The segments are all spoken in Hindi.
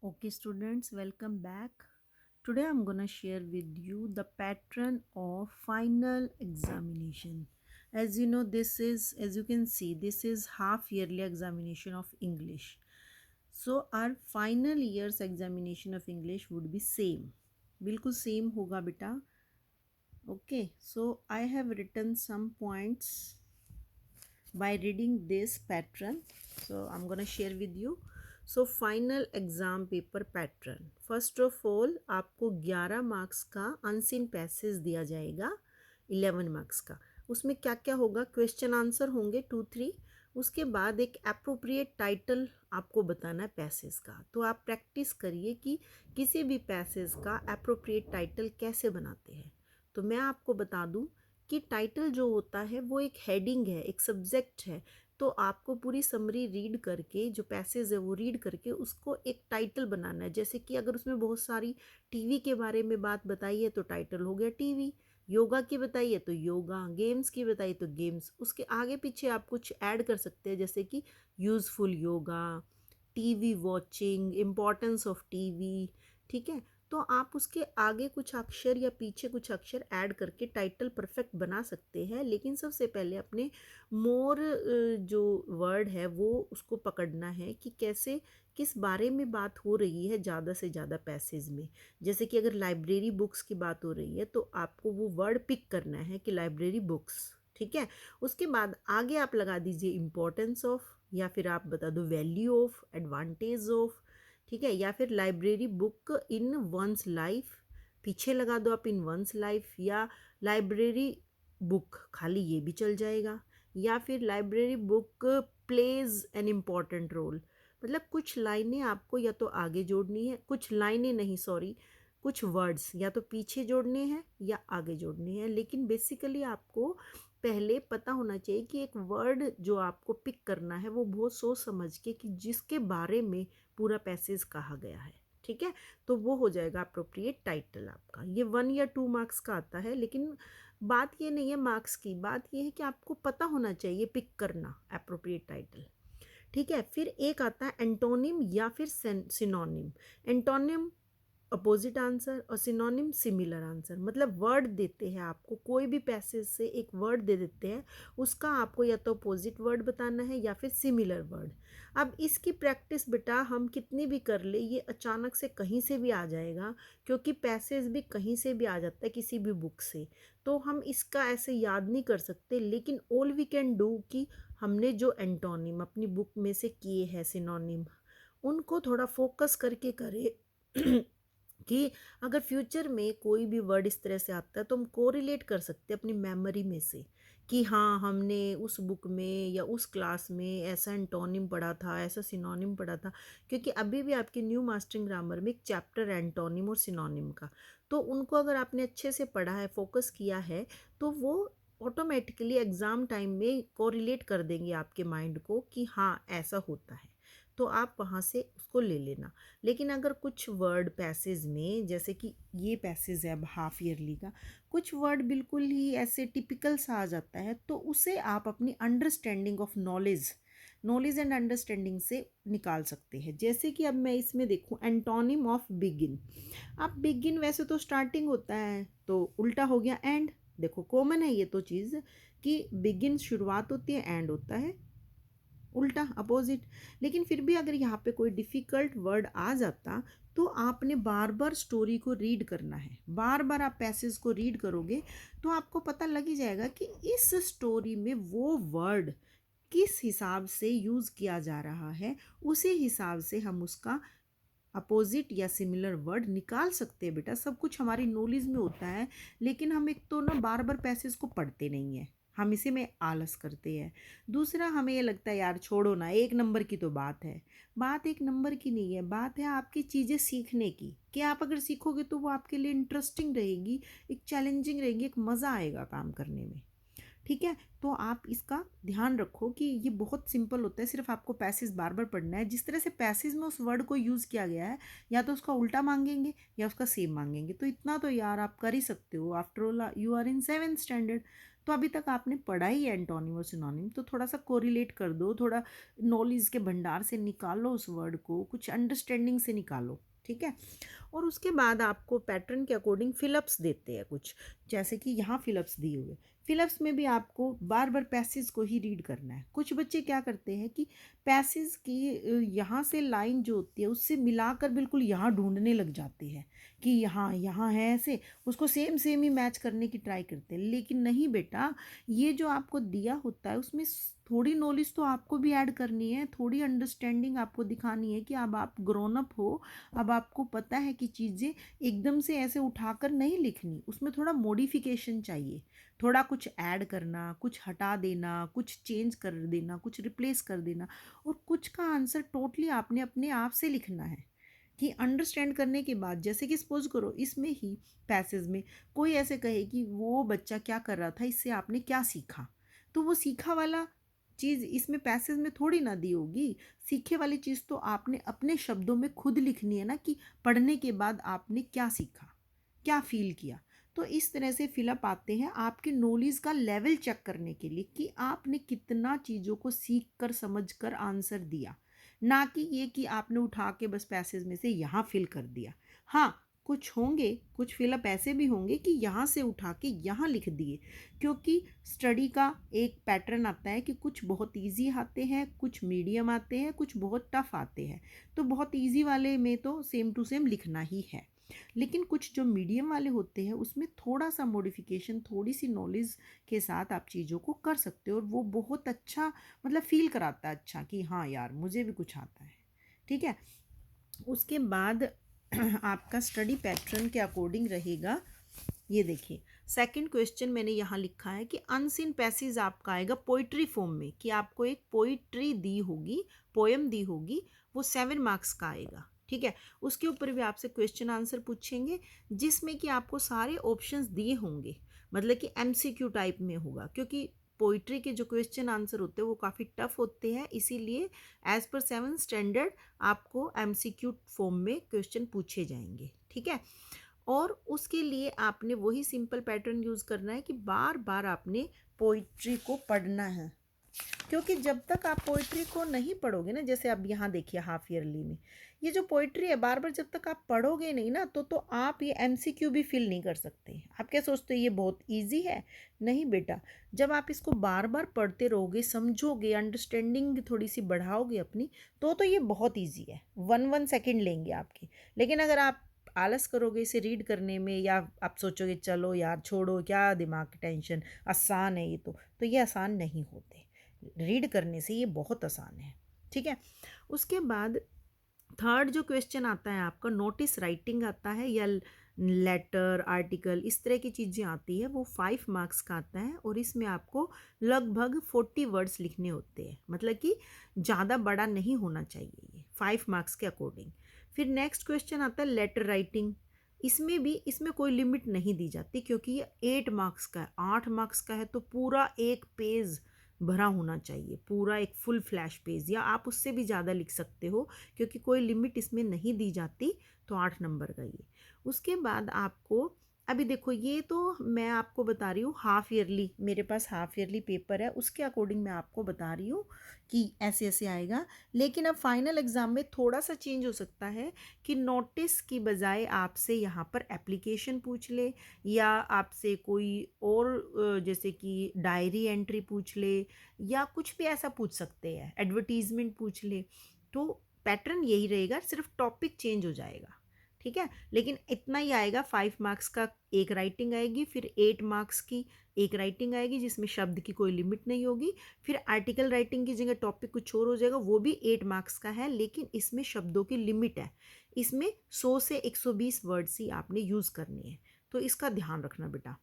Okay, students, welcome back. Today I'm gonna share with you the pattern of final examination. As you know, as you can see, this is half yearly examination of English. So our final year's examination of English would be same. बिल्कुल same होगा बेटा. Okay, so I have written some points by reading this pattern. So I'm gonna share with you. So final exam paper pattern. First of all आपको 11 मार्क्स का अनसीन पैसेज दिया जाएगा 11 मार्क्स का. उसमें क्या क्या होगा, क्वेश्चन आंसर होंगे 2-3. उसके बाद एक अप्रोप्रिएट टाइटल आपको बताना है पैसेज का. तो आप प्रैक्टिस करिए कि किसी भी पैसेज का अप्रोप्रिएट टाइटल कैसे बनाते हैं. तो मैं आपको बता दूं कि टाइटल जो होता है वो एक हेडिंग है, एक सब्जेक्ट है. तो आपको पूरी समरी रीड करके, जो पैसेज है वो रीड करके उसको एक टाइटल बनाना है. जैसे कि अगर उसमें बहुत सारी टीवी के बारे में बात बताई है तो टाइटल हो गया टीवी. योगा की बताई है तो योगा, गेम्स की बताई तो गेम्स. उसके आगे पीछे आप कुछ ऐड कर सकते हैं, जैसे कि useful yoga, TV watching, importance of TV. ठीक है, तो आप उसके आगे कुछ अक्षर या पीछे कुछ अक्षर ऐड करके टाइटल परफेक्ट बना सकते हैं. लेकिन सबसे पहले अपने मोर जो वर्ड है वो उसको पकड़ना है कि कैसे, किस बारे में बात हो रही है ज़्यादा से ज़्यादा पैसेज में. जैसे कि अगर लाइब्रेरी बुक्स की बात हो रही है तो आपको वो वर्ड पिक करना है कि लाइब्रेरी बुक्स. ठीक है, उसके बाद आगे आप लगा दीजिए इम्पोर्टेंस ऑफ, या फिर आप बता दो वैल्यू ऑफ, एडवांटेज ऑफ. ठीक है, या फिर library book in one's life, पीछे लगा दो आप इन वंस लाइफ, या लाइब्रेरी बुक खाली ये भी चल जाएगा. या फिर library book plays an important role. मतलब कुछ लाइनें आपको या तो आगे जोड़नी है, कुछ लाइनें नहीं सॉरी, कुछ वर्ड्स या तो पीछे जोड़ने हैं या आगे जोड़ने हैं. लेकिन बेसिकली आपको पहले पता होना चाहिए कि एक वर्ड जो आपको पिक करना है वो बहुत सोच समझ के, कि जिसके बारे में पूरा पैसेज कहा गया है. ठीक है, तो वो हो जाएगा अप्रोप्रिएट टाइटल आपका. ये 1 या 2 मार्क्स का आता है. लेकिन बात ये नहीं है मार्क्स की, बात ये है कि आपको पता होना चाहिए पिक करना अप्रोप्रिएट टाइटल. ठीक है, फिर एक आता है एंटोनिम या फिर सिनोनिम. एंटोनिम अपोजिट आंसर और सिनोनिम सिमिलर आंसर. मतलब वर्ड देते हैं आपको, कोई भी पैसेज से एक वर्ड दे देते हैं, उसका आपको या तो अपोजिट वर्ड बताना है या फिर सिमिलर वर्ड. अब इसकी प्रैक्टिस बेटा हम कितनी भी कर ले, ये अचानक से कहीं से भी आ जाएगा, क्योंकि पैसेज भी कहीं से भी आ जाता है किसी भी बुक से. तो हम इसका ऐसे याद नहीं कर सकते. लेकिन ऑल वी कैन डू कि हमने जो एंटोनिम अपनी बुक में से किए हैं, सिनोनिम, उनको थोड़ा फोकस करके करें कि अगर फ्यूचर में कोई भी वर्ड इस तरह से आता है तो हम कोरिलेट कर सकते हैं अपनी मेमोरी में से, कि हाँ हमने उस बुक में या उस क्लास में ऐसा एंटोनिम पढ़ा था, ऐसा सिनोनिम पढ़ा था. क्योंकि अभी भी आपके न्यू मास्टरिंग ग्रामर में एक चैप्टर है एंटोनिम और सिनोनिम का. तो उनको अगर आपने अच्छे से पढ़ा है, फोकस किया है, तो वो ऑटोमेटिकली एग्ज़ाम टाइम में कोरिलेट कर देंगे आपके माइंड को कि हाँ ऐसा होता है. तो आप वहाँ से उसको ले लेना. लेकिन अगर कुछ वर्ड पैसेज में, जैसे कि ये पैसेज है अब हाफ ईयरली का, कुछ वर्ड बिल्कुल ही ऐसे टिपिकल सा आ जाता है, तो उसे आप अपनी understanding of knowledge and understanding से निकाल सकते हैं. जैसे कि अब मैं इसमें देखूं एंटोनिम ऑफ बिगिन. अब बिगिन वैसे तो स्टार्टिंग होता है, तो उल्टा हो गया एंड. देखो कॉमन है ये तो चीज़ कि बिगिन शुरुआत होती है, एंड होता है उल्टा अपोजिट. लेकिन फिर भी अगर यहाँ पे कोई डिफ़िकल्ट वर्ड आ जाता, तो आपने बार बार स्टोरी को रीड करना है. बार बार आप पैसेज को रीड करोगे तो आपको पता लग ही जाएगा कि इस स्टोरी में वो वर्ड किस हिसाब से यूज़ किया जा रहा है. उसी हिसाब से हम उसका अपोजिट या सिमिलर वर्ड निकाल सकते हैं. बेटा सब कुछ हमारी नॉलेज में होता है, लेकिन हम एक तो ना बार बार पैसेज को पढ़ते नहीं हैं, हम इसी में आलस करते हैं. दूसरा हमें ये लगता है यार छोड़ो ना, एक नंबर की तो बात है. बात एक नंबर की नहीं है, बात है आपकी चीज़ें सीखने की, कि आप अगर सीखोगे तो वो आपके लिए इंटरेस्टिंग रहेगी, एक चैलेंजिंग रहेगी, एक मज़ा आएगा काम करने में. ठीक है, तो आप इसका ध्यान रखो कि ये बहुत सिंपल होता है. सिर्फ आपको पैसेज बार बार पढ़ना है. जिस तरह से पैसेज में उस वर्ड को यूज़ किया गया है, या तो उसका उल्टा मांगेंगे या उसका सेम मांगेंगे. तो इतना तो यार आप कर ही सकते हो. After all you are in 7th standard. तो अभी तक आपने पढ़ा ही है एंटोनिम और सिनोनिम, तो थोड़ा सा कोरिलेट कर दो, थोड़ा नॉलेज के भंडार से निकालो उस वर्ड को, कुछ अंडरस्टैंडिंग से निकालो, ठीक है। और उसके बाद आपको पैटर्न के अकॉर्डिंग फिलअप्स देते हैं कुछ, जैसे कि यहाँ फिलअप्स दिए हुए। फिलअप्स में भी आपको बार बार पैसेज को ही रीड करना है। कुछ बच्चे क्या करते हैं कि पैसेज की यहाँ से लाइन जो होती है उससे मिलाकर बिल्कुल यहाँ ढूंढने लग जाते हैं कि यहाँ यहाँ है, ऐसे उसको सेम सेम ही मैच करने की ट्राई करते हैं। लेकिन नहीं बेटा, ये जो आपको दिया होता है उसमें थोड़ी नॉलेज तो आपको भी ऐड करनी है, थोड़ी अंडरस्टैंडिंग आपको दिखानी है कि अब आप ग्रोन अप हो, अब आपको पता है कि चीज़ें एकदम से ऐसे उठाकर नहीं लिखनी, उसमें थोड़ा मॉडिफिकेशन चाहिए, थोड़ा कुछ ऐड करना, कुछ हटा देना, कुछ चेंज कर देना, कुछ रिप्लेस कर देना, और कुछ का आंसर टोटली आपने अपने आप से लिखना है। कि अंडरस्टैंड करने के बाद, जैसे कि सपोज करो इसमें ही पैसेज में कोई ऐसे कहे कि वो बच्चा क्या कर रहा था, इससे आपने क्या सीखा, तो वो सीखा वाला चीज़ इसमें पैसेज में थोड़ी ना दी होगी। सीखे वाली चीज़ तो आपने अपने शब्दों में खुद लिखनी है ना, कि पढ़ने के बाद आपने क्या सीखा, क्या फील किया। तो इस तरह से फिलअप आते हैं आपके नॉलेज का लेवल चेक करने के लिए कि आपने कितना चीज़ों को सीख कर समझ कर आंसर दिया, ना कि ये कि आपने उठा के बस पैसेज में से यहाँ फिल कर दिया। हाँ, कुछ होंगे, कुछ फिलअप ऐसे भी होंगे कि यहाँ से उठा के यहाँ लिख दिए, क्योंकि स्टडी का एक पैटर्न आता है कि कुछ बहुत इजी आते हैं, कुछ मीडियम आते हैं, कुछ बहुत टफ आते हैं। तो बहुत इजी वाले में तो सेम टू सेम लिखना ही है, लेकिन कुछ जो मीडियम वाले होते हैं उसमें थोड़ा सा मॉडिफिकेशन, थोड़ी सी नॉलेज के साथ आप चीज़ों को कर सकते हो, और वो बहुत अच्छा मतलब फील कराता है, अच्छा कि हाँ यार मुझे भी कुछ आता है, ठीक है। उसके बाद आपका स्टडी पैटर्न के अकॉर्डिंग रहेगा, ये देखिए सेकंड क्वेश्चन मैंने यहाँ लिखा है कि अनसीन पैसेज आपका आएगा पोइट्री फॉर्म में, कि आपको एक पोइट्री दी होगी, पोएम दी होगी, वो 7 मार्क्स का आएगा, ठीक है। उसके ऊपर भी आपसे क्वेश्चन आंसर पूछेंगे, जिसमें कि आपको सारे ऑप्शंस दिए होंगे, मतलब कि एमसीक्यू टाइप में होगा, क्योंकि पोइट्री के जो क्वेश्चन आंसर होते हैं वो काफ़ी टफ होते हैं, इसीलिए एज पर 7th स्टैंडर्ड आपको एमसीक्यू फॉर्म में क्वेश्चन पूछे जाएंगे, ठीक है। और उसके लिए आपने वही सिंपल पैटर्न यूज़ करना है कि बार बार आपने पोइट्री को पढ़ना है, क्योंकि जब तक आप पोइट्री को नहीं पढ़ोगे ना, जैसे अब यहाँ देखिए हाफ ईयरली में ये जो पोइट्री है, बार बार जब तक आप पढ़ोगे नहीं ना, तो आप ये एमसीक्यू भी फिल नहीं कर सकते। आप क्या सोचते हो ये बहुत इजी है? नहीं बेटा, जब आप इसको बार बार पढ़ते रहोगे, समझोगे, अंडरस्टैंडिंग थोड़ी सी बढ़ाओगे अपनी, तो ये बहुत ईजी है, 1 सेकेंड लेंगे आपके। लेकिन अगर आप आलस करोगे इसे रीड करने में, या आप सोचोगे चलो यार छोड़ो, क्या दिमाग की टेंशन, आसान है ये, तो ये आसान नहीं होते, रीड करने से ये बहुत आसान है, ठीक है। उसके बाद थर्ड जो क्वेश्चन आता है आपका, नोटिस राइटिंग आता है, या लेटर, आर्टिकल, इस तरह की चीज़ें आती है, वो 5 मार्क्स का आता है, और इसमें आपको लगभग 40 वर्ड्स लिखने होते हैं, मतलब कि ज़्यादा बड़ा नहीं होना चाहिए ये, 5 मार्क्स के अकॉर्डिंग। फिर नेक्स्ट क्वेश्चन आता है लेटर राइटिंग, इसमें कोई लिमिट नहीं दी जाती, क्योंकि ये 8 मार्क्स का है, 8 मार्क्स का है, तो पूरा एक पेज भरा होना चाहिए, पूरा एक फुल फ्लैश पेज, या आप उससे भी ज़्यादा लिख सकते हो, क्योंकि कोई लिमिट इसमें नहीं दी जाती, तो 8 नंबर का ये। उसके बाद आपको, अभी देखो ये तो मैं आपको बता रही हूँ हाफ ईयरली, मेरे पास हाफ ईयरली पेपर है, उसके अकॉर्डिंग मैं आपको बता रही हूँ कि ऐसे ऐसे आएगा। लेकिन अब फाइनल एग्ज़ाम में थोड़ा सा चेंज हो सकता है, कि नोटिस की बजाय आपसे यहाँ पर एप्लीकेशन पूछ ले, या आपसे कोई और जैसे कि डायरी एंट्री पूछ ले, या कुछ भी ऐसा पूछ सकते हैं, एडवर्टीजमेंट पूछ ले, तो पैटर्न यही रहेगा, सिर्फ टॉपिक चेंज हो जाएगा, ठीक है। लेकिन इतना ही आएगा, 5 मार्क्स का एक राइटिंग आएगी, फिर 8 मार्क्स की एक राइटिंग आएगी जिसमें शब्द की कोई लिमिट नहीं होगी, फिर आर्टिकल राइटिंग की जगह टॉपिक कुछ और हो जाएगा, वो भी 8 मार्क्स का है, लेकिन इसमें शब्दों की लिमिट है, इसमें 100 से 120 वर्ड्स ही आपने यूज़ करनी है, तो इसका ध्यान रखना बेटा,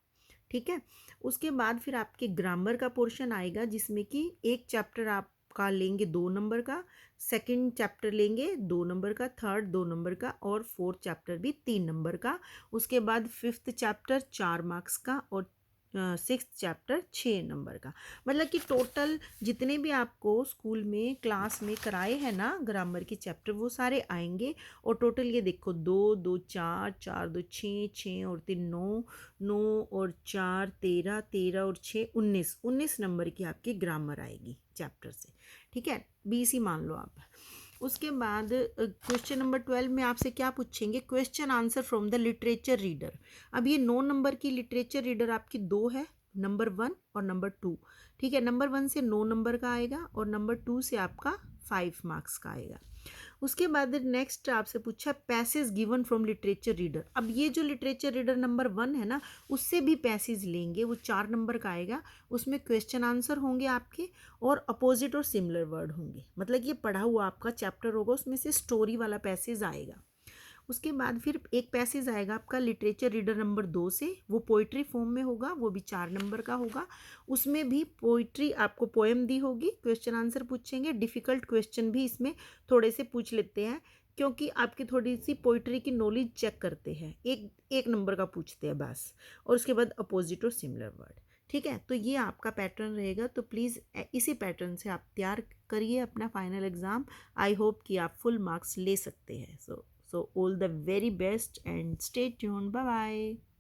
ठीक है। उसके बाद फिर आपके ग्रामर का पोर्शन आएगा, जिसमें कि एक चैप्टर आपका लेंगे 2 नंबर का, सेकंड चैप्टर लेंगे 2 नंबर का, थर्ड 2 नंबर का, और फोर्थ चैप्टर भी 3 नंबर का। उसके बाद फिफ्थ चैप्टर 4 मार्क्स का, और सिक्स चैप्टर 6 नंबर का। मतलब कि टोटल जितने भी आपको स्कूल में क्लास में कराए हैं ना ग्रामर के चैप्टर वो सारे आएंगे। और टोटल ये देखो, दो दो चार, चार दो छः, छः और तीन नौ, नौ और चार 13, 13 और 6 19, 19 नंबर की आपकी ग्रामर आएगी चैप्टर से। ठीक है, 20 ही मान लो आप। उसके बाद क्वेश्चन नंबर 12 में आपसे क्या पूछेंगे, question answer from the literature reader. अब ये 9 नंबर की लिटरेचर रीडर आपकी दो है, नंबर 1 और नंबर 2। ठीक है, नंबर 1 से 9 नंबर का आएगा और नंबर 2 से आपका 5 मार्क्स का आएगा। उसके बाद नेक्स्ट आपसे पूछा passage given from literature reader. अब ये जो लिटरेचर रीडर नंबर 1 है ना, उससे भी पैसेज लेंगे, वो 4 नंबर का आएगा। उसमें क्वेश्चन आंसर होंगे आपके और अपोजिट और सिमिलर वर्ड होंगे। मतलब ये पढ़ा हुआ आपका चैप्टर होगा, उसमें से स्टोरी वाला पैसेज आएगा। उसके बाद फिर एक पैसेज आएगा आपका लिटरेचर रीडर नंबर 2 से, वो पोइट्री फॉर्म में होगा, वो भी 4 नंबर का होगा। उसमें भी पोइट्री आपको पोएम दी होगी, क्वेश्चन आंसर पूछेंगे। डिफ़िकल्ट क्वेश्चन भी इसमें थोड़े से पूछ लेते हैं, क्योंकि आपकी थोड़ी सी पोइट्री की नॉलेज चेक करते हैं। एक एक नंबर का पूछते हैं बस। और उसके बाद अपोजिट और सिमिलर वर्ड। ठीक है, तो ये आपका पैटर्न रहेगा। तो प्लीज़ इसी पैटर्न से आप तैयार करिए अपना फाइनल एग्ज़ाम। आई होप कि आप फुल मार्क्स ले सकते हैं। So all the very best and stay tuned. Bye bye.